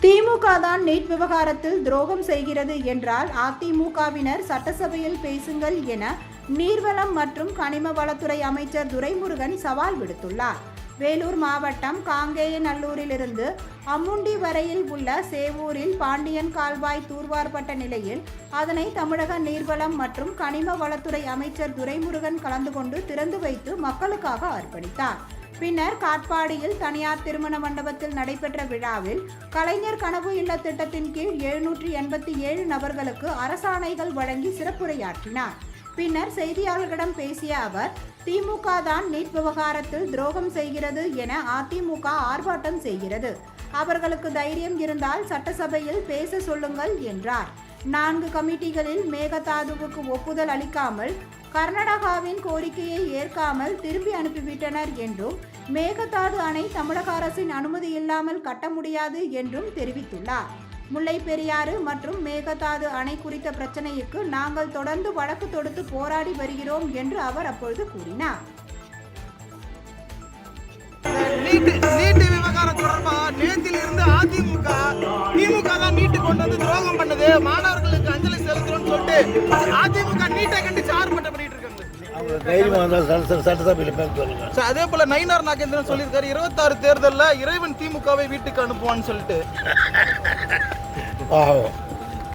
திமுக தான் நீட் விவகாரத்தில் துரோகம் செய்கிறது என்றால் அதிமுகவினர் சட்டசபையில் பேசுங்கள் என நீர்வளம் மற்றும் கனிம வளத்துறை அமைச்சர் துரைமுருகன் சவால் விடுத்துள்ளார். வேலூர் மாவட்டம் காங்கேயநல்லூரிலிருந்து அம்முண்டி வரையில் உள்ள சேவூரில் பாண்டியன் கால்வாய் தூர்வாரப்பட்ட நிலையில் அதனை தமிழக நீர்வளம் மற்றும் கனிம வளத்துறை அமைச்சர் துரைமுருகன் கலந்து கொண்டு திறந்து வைத்து மக்களுக்காக அர்ப்பணித்தார். பின்னர் காட்பாடியில் தனியார் திருமண மண்டபத்தில் நடைபெற்ற விழாவில் கலைஞர் கனவு இல்ல திட்டத்தின் கீழ் 787 நபர்களுக்கு அரசாணைகள் வழங்கி சிறப்புரையாற்றினார். பின்னர் செய்தியாளர்களிடம் பேசிய அவர், திமுக தான் நீட் விவகாரத்தில் துரோகம் செய்கிறது என அதிமுக ஆர்ப்பாட்டம் செய்கிறது. அவர்களுக்கு தைரியம் இருந்தால் சட்டசபையில் பேச சொல்லுங்கள் என்றார். 4 கமிட்டிகளில் மேகதாதுவுக்கு ஒப்புதல் அளிக்காமல் கர்நாடகாவின் கோரிக்கையை ஏற்காமல் திருப்பி அனுப்பிவிட்டனர் என்றும், மேகதாது அணை தமிழக அரசின் அனுமதி இல்லாமல் கட்ட முடியாது என்றும் தெரிவித்துள்ளார். முல்லை பெரியாறு மற்றும் மேகதாது அணை குறித்த பிரச்சனைக்கு நாங்கள் தொடர்ந்து வழக்கு தொடுத்து போராடி வருகிறோம் என்று அவர் அப்பொழுது கூறினார். நீட்டு விவகாரம் தொடர்பாக நேற்றில் இருந்து திமுக தான் நீட்டு கொண்டு வந்து துரோகம் பண்ணது, மாணவர்களுக்கு அஞ்சலி செலுத்துறோம்னு சொல்லிட்டு அதிமுக நீட்டை கண்டிச்சு ஆர்ப்பாட்டம் பண்ணிட்டு இருக்காங்க. அதே போல நயினார் நாகேந்திரன் சொல்லியிருக்காரு, 26 தேர்தலில் இறைவன் திமுகவை வீட்டுக்கு அனுப்புவான்னு சொல்லிட்டு.